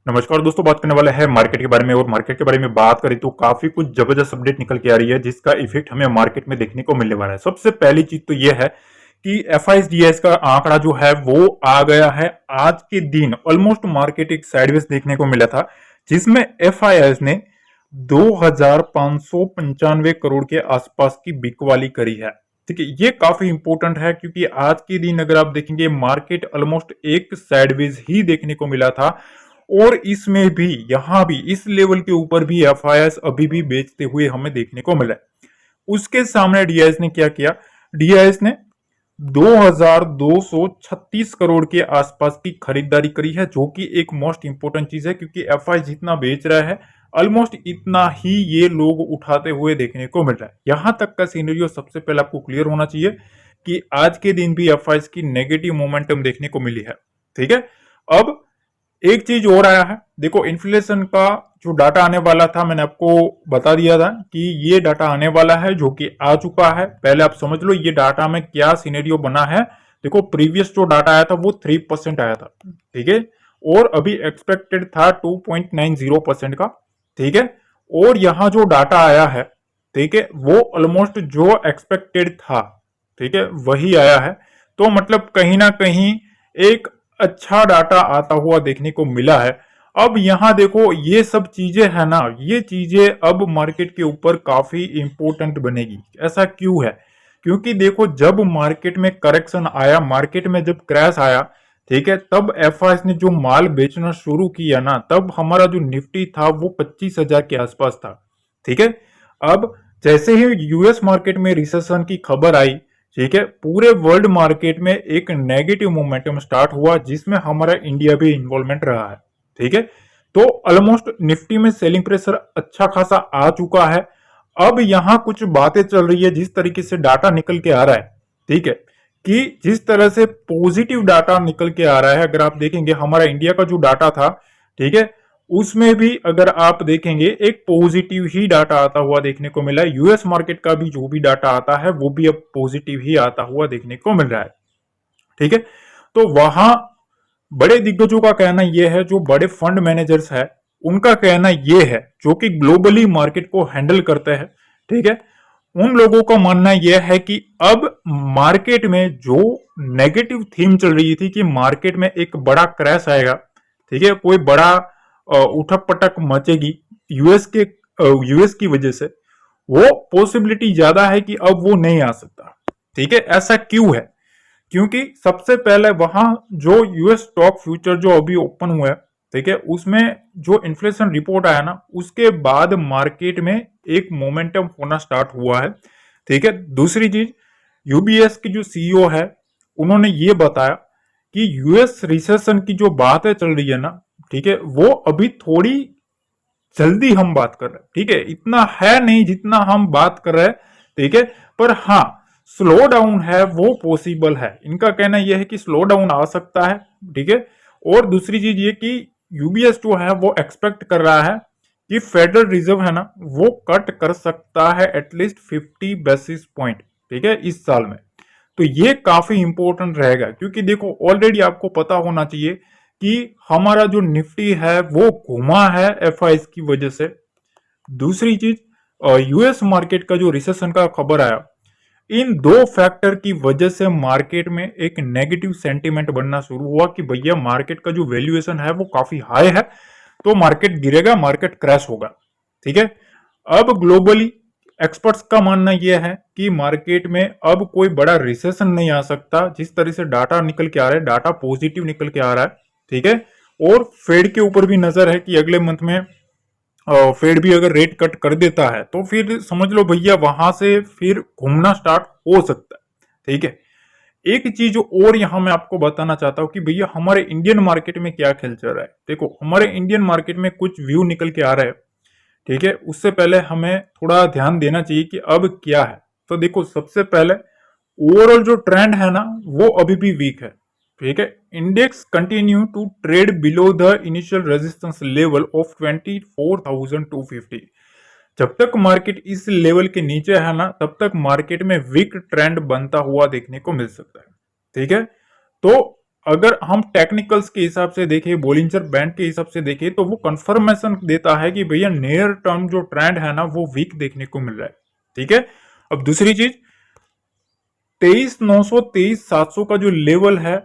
नमस्कार दोस्तों, बात करने वाला है मार्केट के बारे में। और मार्केट के बारे में बात करें तो काफी कुछ जबरदस्त अपडेट निकल के आ रही है जिसका इफेक्ट हमें मार्केट में देखने को मिलने वाला है। सबसे पहली चीज तो यह है कि एफआईडीएस का आंकड़ा जो है वो आ गया है आज के दिन। ऑलमोस्ट मार्केट एक साइडवेज देखने को मिला था जिसमें एफआईआईएस ने 2595 करोड़ के आसपास की बिकवाली करी है। ठीक है, ये काफी इंपॉर्टेंट है क्योंकि आज के दिन अगर आप देखेंगे मार्केट ऑलमोस्ट एक साइडवेज ही देखने को मिला था। और इसमें भी यहां भी इस लेवल के ऊपर भी एफआईआईएस अभी भी बेचते हुए हमें देखने को मिला है। उसके सामने डीआईएस ने क्या किया? डीआईएस ने 2236 करोड़ के आसपास की खरीदारी करी है, जो कि एक मोस्ट इंपोर्टेंट चीज है क्योंकि एफआई जितना बेच रहा है ऑलमोस्ट इतना ही ये लोग उठाते हुए देखने को मिल रहा है। यहां तक का सिनेरियो सबसे पहले आपको क्लियर होना चाहिए कि आज के दिन भी एफआई की नेगेटिव मोमेंटम देखने को मिली है। ठीक है, अब एक चीज और आया है। देखो, इन्फ्लेशन का जो डाटा आने वाला था मैंने आपको बता दिया था कि ये डाटा आने वाला है, जो कि आ चुका है। पहले आप समझ लो ये डाटा में क्या सिनेरियो बना है। देखो, प्रीवियस जो डाटा आया था वो 3% आया था। ठीक है, और अभी एक्सपेक्टेड था 2.90% का। ठीक है, और यहां जो डाटा आया है, ठीक है, वो ऑलमोस्ट जो एक्सपेक्टेड था, ठीक है, वही आया है। तो मतलब कहीं ना कहीं एक अच्छा डाटा आता हुआ देखने को मिला है। अब यहां देखो ये सब चीजें है ना, ये चीजें अब मार्केट के ऊपर काफी इंपॉर्टेंट बनेगी। ऐसा क्यों है? क्योंकि देखो, जब मार्केट में करेक्शन आया, मार्केट में जब क्रैश आया, ठीक है, तब एफआईएस ने जो माल बेचना शुरू किया ना, तब हमारा जो निफ्टी था वो 25,000 के आसपास था। ठीक है, अब जैसे ही यूएस मार्केट में रिसेशन की खबर आई, ठीक है, पूरे वर्ल्ड मार्केट में एक नेगेटिव मोमेंटम स्टार्ट हुआ जिसमें हमारा इंडिया भी इन्वॉल्वमेंट रहा है। ठीक है, तो ऑलमोस्ट निफ्टी में सेलिंग प्रेशर अच्छा खासा आ चुका है। अब यहां कुछ बातें चल रही है, जिस तरीके से डाटा निकल के आ रहा है, ठीक है, कि जिस तरह से पॉजिटिव डाटा निकल के आ रहा है। अगर आप देखेंगे हमारा इंडिया का जो डाटा था, ठीक है, उसमें भी अगर आप देखेंगे एक पॉजिटिव ही डाटा आता हुआ देखने को मिला है। यूएस मार्केट का भी जो भी डाटा आता है वो भी अब पॉजिटिव ही आता हुआ देखने को मिल रहा है। ठीक है, तो वहां बड़े दिग्गजों का कहना यह है, जो बड़े फंड मैनेजर्स है उनका कहना यह है, जो कि ग्लोबली मार्केट को हैंडल करते हैं, ठीक है, उन लोगों का मानना यह है कि अब मार्केट में जो नेगेटिव थीम चल रही थी कि मार्केट में एक बड़ा क्रैश आएगा, ठीक है, कोई बड़ा उठक पटक मचेगी यूएस की वजह से, वो पॉसिबिलिटी ज्यादा है कि अब वो नहीं आ सकता। ठीक है, ऐसा क्यों है? क्योंकि सबसे पहले वहां जो यूएस स्टॉक फ्यूचर जो अभी ओपन हुआ है, ठीक है, उसमें जो इन्फ्लेशन रिपोर्ट आया ना, उसके बाद मार्केट में एक मोमेंटम होना स्टार्ट हुआ है। ठीक है, दूसरी चीज, यूबीएस की जो सीईओ है उन्होंने ये बताया कि यूएस रिसेशन की जो बातें चल रही है ना, ठीक है, वो अभी थोड़ी जल्दी हम बात कर रहे हैं। ठीक है, इतना है नहीं जितना हम बात कर रहे हैं। ठीक है, पर हाँ, स्लो डाउन है वो पॉसिबल है। इनका कहना यह है कि स्लो डाउन आ सकता है। ठीक है, और दूसरी चीज ये कि यूबीएस जो है वो एक्सपेक्ट कर रहा है कि फेडरल रिजर्व है ना, वो कट कर सकता है एटलीस्ट 50 बेसिस पॉइंट, ठीक है, इस साल में। तो ये काफी इंपॉर्टेंट रहेगा क्योंकि देखो, ऑलरेडी आपको पता होना चाहिए कि हमारा जो निफ्टी है वो घुमा है एफआईएस की वजह से। दूसरी चीज, यूएस मार्केट का जो रिसेशन का खबर आया, इन दो फैक्टर की वजह से मार्केट में एक नेगेटिव सेंटीमेंट बनना शुरू हुआ कि भैया मार्केट का जो वैल्यूएशन है वो काफी हाई है, तो मार्केट गिरेगा, मार्केट क्रैश होगा। ठीक है, अब ग्लोबली एक्सपर्ट्स का मानना यह है कि मार्केट में अब कोई बड़ा रिसेशन नहीं आ सकता। जिस तरह से डाटा निकल के आ रहा है, डाटा पॉजिटिव निकल के आ रहा है। ठीक है, और फेड के ऊपर भी नजर है कि अगले मंथ में फेड भी अगर रेट कट कर देता है तो फिर समझ लो भैया वहां से फिर घूमना स्टार्ट हो सकता है। ठीक है, एक चीज और यहां मैं आपको बताना चाहता हूं कि भैया हमारे इंडियन मार्केट में क्या खेल चल रहा है। देखो, हमारे इंडियन मार्केट में कुछ व्यू निकल के आ रहे हैं। ठीक है, उससे पहले हमें थोड़ा ध्यान देना चाहिए कि अब क्या है। तो देखो, सबसे पहले ओवरऑल जो ट्रेंड है ना, वो अभी भी वीक है। ठीक है, index continue to trade below the initial resistance level of 24,250। जब तक मार्केट इस लेवल के नीचे है ना, तब तक मार्केट में वीक ट्रेंड बनता हुआ देखने को मिल सकता है। ठीक है, तो अगर हम टेक्निकल्स के हिसाब से देखें, बोलिंजर बैंड के हिसाब से देखें, तो वो कंफर्मेशन देता है कि भैया नियर टर्म जो ट्रेंड है ना वो वीक देखने को मिल रहा है। ठीक है। अब दूसरी चीज, 23,900 23,700 का जो लेवल है,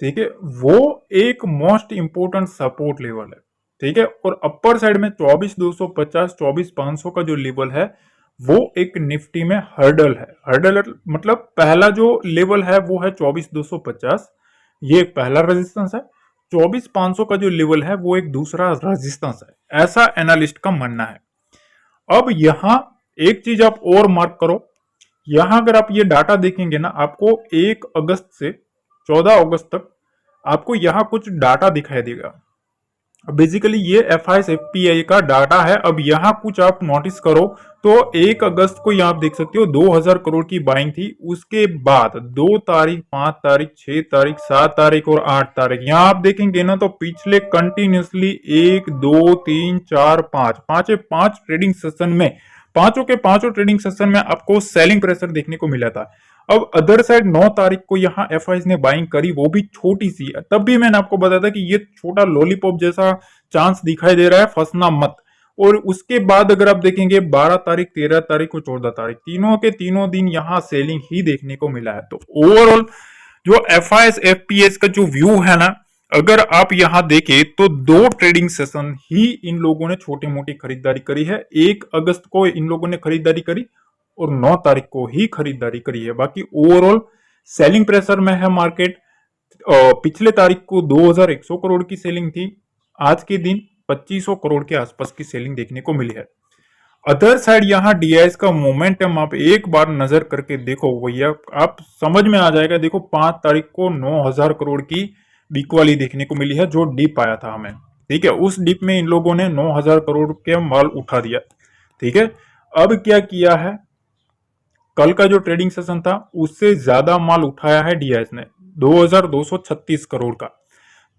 ठीक है, वो एक मोस्ट इंपोर्टेंट सपोर्ट लेवल है। ठीक है। और अपर साइड में 24,250 24,500 का जो लेवल है वो एक निफ्टी में हर्डल है। हर्डल मतलब पहला जो लेवल है वो है 24,250, ये एक पहला रेजिस्टेंस है। 24,500 का जो लेवल है वो एक दूसरा रेजिस्टेंस है, ऐसा एनालिस्ट का मानना है। अब यहां एक चीज आप और मार्क करो, यहां अगर आप ये डाटा देखेंगे ना, आपको 1 अगस्त से 14 अगस्त तक आपको यहां कुछ डाटा दिखाई देगा। बेसिकली ये FIS/FPI का डाटा है। अब यहाँ कुछ आप नोटिस करो तो 1 अगस्त को यहाँ आप देख सकते हो 2,000 करोड़ की बाइंग थी। उसके बाद 2 तारीख, 5 तारीख, 6 तारीख, 7 तारीख और 8 तारीख यहाँ आप देखेंगे ना तो पिछले कंटिन्यूसली 1 2 3 4 5 पांचे 5 ट्रेडिंग सेशन में, पांचों के पांचों ट्रेडिंग सेशन में आपको सेलिंग प्रेशर देखने को मिला था। अब अदर साइड 9 तारीख को यहाँ FIs ने बाइंग करी, वो भी छोटी सी। तब भी मैंने आपको बताया था कि ये छोटा लॉलीपॉप जैसा चांस दिखाई दे रहा है, फंसना मत। और उसके बाद अगर आप देखेंगे 12 तारीख, 13 तारीख और 14 तारीख, तीनों के तीनों दिन यहाँ सेलिंग ही देखने को मिला है। तो ओवरऑल जो FIS/FPS का जो व्यू है ना, अगर आप यहां देखें तो 2 ट्रेडिंग सेशन ही इन लोगों ने छोटी मोटी खरीदारी करी है। 1 अगस्त को इन लोगों ने खरीदारी करी और 9 तारीख को ही खरीदारी करी है। बाकी ओवरऑल सेलिंग प्रेशर में है मार्केट। पिछले तारीख को 2,100 करोड़ की सेलिंग थी, आज के दिन 2,500 करोड़ के आसपास की सेलिंग देखने को मिली है। अदर साइड यहाँ DIs का मोमेंटम आप एक बार नजर करके देखो भैया, आप समझ में आ जाएगा। देखो 5 तारीख को 9,000 करोड़ की बिकवाली देखने को मिली है, जो डिप आया था हमें। ठीक है, उस डिप में इन लोगों ने 9,000 करोड़ के माल उठा दिया। ठीक है। अब क्या किया है, कल का जो ट्रेडिंग सेशन था उससे ज्यादा माल उठाया है DIs ने, 2,236 करोड़ का।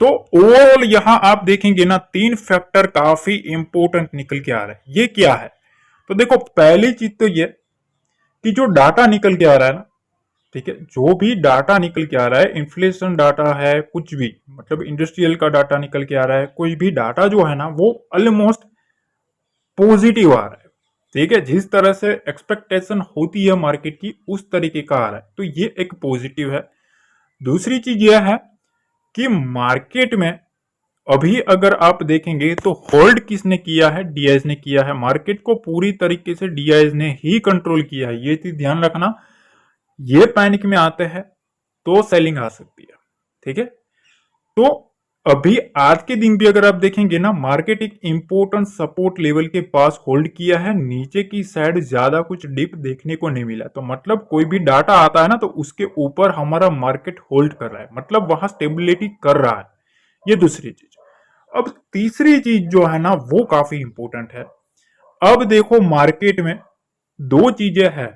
तो ओवरऑल यहां आप देखेंगे ना 3 फैक्टर काफी इंपोर्टेंट निकल के आ रहे हैं। ये क्या है, तो देखो पहली चीज तो ये कि जो डाटा निकल के आ रहा है ना, ठीक है, जो भी डाटा निकल के आ रहा है, इन्फ्लेशन डाटा है, कुछ भी मतलब इंडस्ट्रियल का डाटा निकल के आ रहा है, कोई भी डाटा जो है ना वो ऑलमोस्ट पॉजिटिव आ रहा है। ठीक है, जिस तरह से एक्सपेक्टेशन होती है मार्केट की उस तरीके का आ रहा है, तो ये एक पॉजिटिव है। दूसरी चीज यह है कि मार्केट में अभी अगर आप देखेंगे तो होल्ड किसने किया है, DIs ने किया है। मार्केट को पूरी तरीके से DIs ने ही कंट्रोल किया है, ये चीज ध्यान रखना। ये पैनिक में आते हैं तो सेलिंग आ सकती है। ठीक है, तो अभी आज के दिन भी अगर आप देखेंगे ना, मार्केट एक इंपोर्टेंट सपोर्ट लेवल के पास होल्ड किया है। नीचे की साइड ज्यादा कुछ डिप देखने को नहीं मिला, तो मतलब कोई भी डाटा आता है ना तो उसके ऊपर हमारा मार्केट होल्ड कर रहा है, मतलब वहां स्टेबिलिटी कर रहा है। ये दूसरी चीज। अब तीसरी चीज जो है ना वो काफी इंपोर्टेंट है। अब देखो मार्केट में दो चीजें हैं।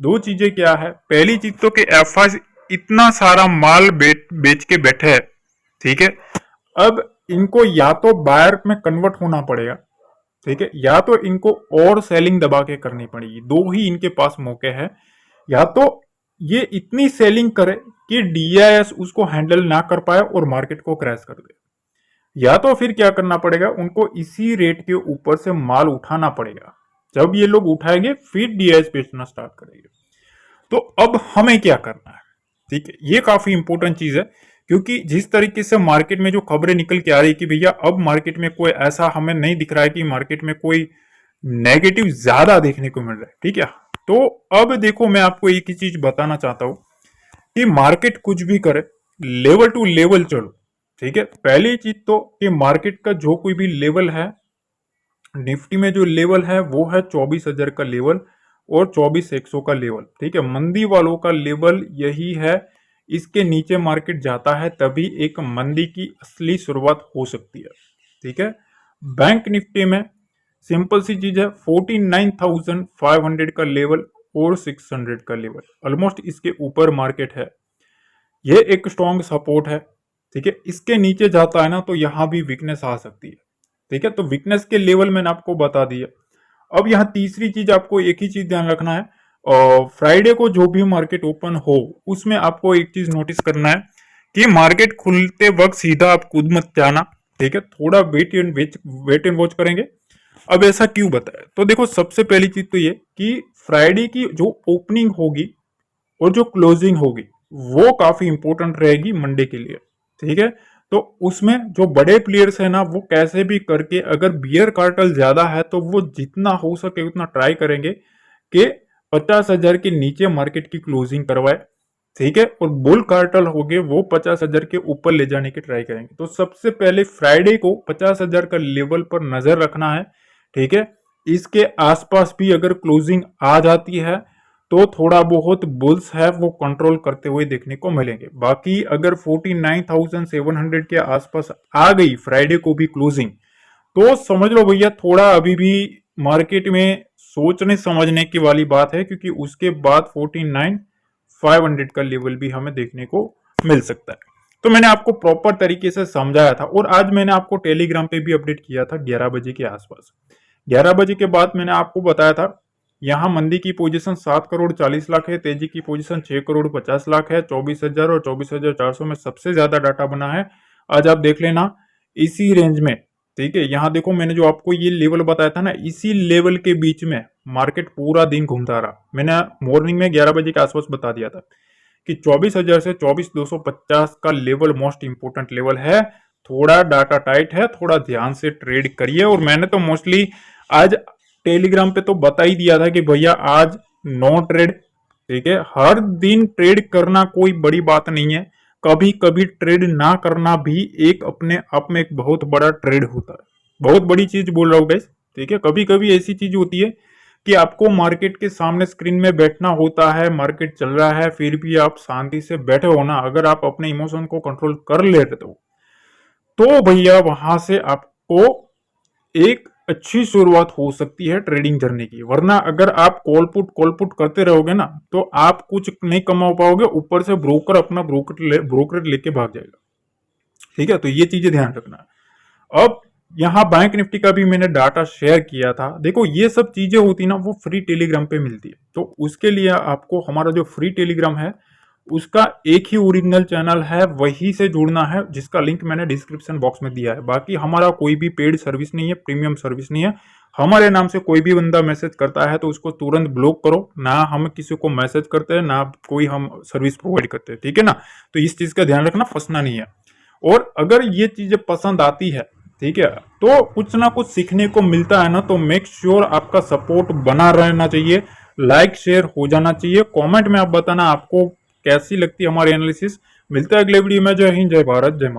दो चीजें क्या है, पहली चीज तो कि FIs इतना सारा माल बेच के बैठे हैं। ठीक है, अब इनको या तो बायर में कन्वर्ट होना पड़ेगा, ठीक है, या तो इनको और सेलिंग दबा के करनी पड़ेगी। दो ही इनके पास मौके हैं। या तो ये इतनी सेलिंग करे कि DIs उसको हैंडल ना कर पाए और मार्केट को क्रैश कर दे, या तो फिर क्या करना पड़ेगा, उनको इसी रेट के ऊपर से माल उठाना पड़ेगा। जब ये लोग उठाएंगे फिर DIs बेचना स्टार्ट करेंगे। तो अब हमें क्या करना है, ठीक है, ये काफी इंपॉर्टेंट चीज है। क्योंकि जिस तरीके से मार्केट में जो खबरें निकल के आ रही है कि भैया अब मार्केट में कोई ऐसा हमें नहीं दिख रहा है कि मार्केट में कोई नेगेटिव ज्यादा देखने को मिल रहा है। ठीक है, तो अब देखो मैं आपको एक ही चीज बताना चाहता हूं कि मार्केट कुछ भी करे, लेवल टू लेवल चलो। ठीक है, पहली चीज तो कि मार्केट का जो कोई भी लेवल है, निफ्टी में जो लेवल है वो है 24,000 का लेवल और 24,100 का लेवल। ठीक है, मंदी वालों का लेवल यही है। इसके नीचे मार्केट जाता है तभी एक मंदी की असली शुरुआत हो सकती है। ठीक है, बैंक निफ्टी में सिंपल सी चीज है, 49,500 का लेवल और 600 का लेवल, ऑलमोस्ट इसके ऊपर मार्केट है। ये एक स्ट्रॉन्ग सपोर्ट है। ठीक है, इसके नीचे जाता है ना तो यहां भी वीकनेस आ सकती है। ठीक है, तो वीकनेस के लेवल मैंने आपको बता दिया। अब यहाँ तीसरी चीज आपको एक ही चीज ध्यान रखना है, और फ्राइडे को जो भी मार्केट ओपन हो उसमें आपको एक चीज नोटिस करना है कि मार्केट खुलते वक्त सीधा आप कूद मत जाना, ठीक है, थोड़ा वेट एंड वॉच करेंगे। अब ऐसा क्यों बताया, तो देखो सबसे पहली चीज तो ये कि फ्राइडे की जो ओपनिंग होगी और जो क्लोजिंग होगी वो काफी इंपॉर्टेंट रहेगी मंडे के लिए, ठीक है। तो उसमें जो बड़े प्लेयर्स है ना, वो कैसे भी करके अगर बियर कार्टल ज्यादा है तो वो जितना हो सके उतना ट्राई करेंगे कि 50,000 के नीचे मार्केट की क्लोजिंग करवाए, ठीक है। और बुल कार्टल हो गए वो 50,000 के ऊपर ले जाने की ट्राई करेंगे। तो सबसे पहले फ्राइडे को 50,000 का लेवल पर नजर रखना है, ठीक है। इसके आसपास भी अगर क्लोजिंग आ जाती है तो थोड़ा बहुत बुल्स है वो कंट्रोल करते हुए देखने को मिलेंगे। बाकी अगर 49,700 के आसपास आ गई फ्राइडे को भी क्लोजिंग, तो समझ लो भैया थोड़ा अभी भी मार्केट में सोचने समझने की वाली बात है, क्योंकि उसके बाद 49,500 का लेवल भी हमें देखने को मिल सकता है। तो मैंने आपको प्रॉपर तरीके से समझाया था, और आज मैंने आपको टेलीग्राम पे भी अपडेट किया था 11 बजे के आसपास। 11 बजे के बाद मैंने आपको बताया था यहाँ मंदी की पोजीशन 7,40,00,000 है, तेजी की पोजीशन 6,50,00,000 है, 24,000 और 24,400 में सबसे ज्यादा डाटा बना है। आज आप देख लेना इसी रेंज में, ठीक है। यहाँ देखो मैंने जो आपको ये लेवल बताया था ना, इसी लेवल के बीच में मार्केट पूरा दिन घूमता रहा। मैंने मॉर्निंग में 11 बजे के आसपास बता दिया था कि 24,000 से 24,250 का लेवल मोस्ट इंपोर्टेंट लेवल है। थोड़ा डाटा टाइट है, थोड़ा ध्यान से ट्रेड करिए। और मैंने तो मोस्टली आज टेलीग्राम पे तो बता ही दिया था कि भैया आज नो ट्रेड, ठीक है। हर दिन ट्रेड करना कोई बड़ी बात नहीं है, कभी कभी ट्रेड ना करना भी एक अपने आप में एक बहुत बड़ा ट्रेड होता है। बहुत बड़ी चीज बोल रहा हूँ गाइस, ठीक है। कभी कभी ऐसी चीज होती है कि आपको मार्केट के सामने स्क्रीन में बैठना होता है, मार्केट चल रहा है, फिर भी आप शांति से बैठे हो ना, अगर आप अपने इमोशन को कंट्रोल कर लेते हो तो भैया वहां से आपको एक अच्छी शुरुआत हो सकती है ट्रेडिंग जर्नी की। वरना अगर आप कॉल पुट करते रहोगे ना, तो आप कुछ नहीं कमा पाओगे, ऊपर से ब्रोकर अपना ब्रोकर लेके भाग जाएगा, ठीक है। तो ये चीजें ध्यान रखना। अब यहाँ बैंक निफ्टी का भी मैंने डाटा शेयर किया था। देखो ये सब चीजें होती ना वो फ्री टेलीग्राम पे मिलती है, तो उसके लिए आपको हमारा जो फ्री टेलीग्राम है उसका एक ही ओरिजिनल चैनल है, वही से जुड़ना है, जिसका लिंक मैंने डिस्क्रिप्शन बॉक्स में दिया है। बाकी हमारा कोई भी पेड सर्विस नहीं है, प्रीमियम सर्विस नहीं है। हमारे नाम से कोई भी बंदा मैसेज करता है तो उसको तुरंत ब्लॉक करो, ना हम किसी को मैसेज करते हैं ना कोई हम सर्विस प्रोवाइड करते हैं, ठीक है ना। तो इस चीज का ध्यान रखना, फंसना नहीं है। और अगर ये चीजें पसंद आती है, ठीक है, तो कुछ ना कुछ सीखने को मिलता है ना, तो मेक श्योर आपका सपोर्ट बना रहना चाहिए, लाइक शेयर हो जाना चाहिए। कमेंट में आप बताना आपको कैसी लगती है हमारी एनालिसिस। मिलता है अगले वीडियो में। जय हिंद, जय भारत, जय माता।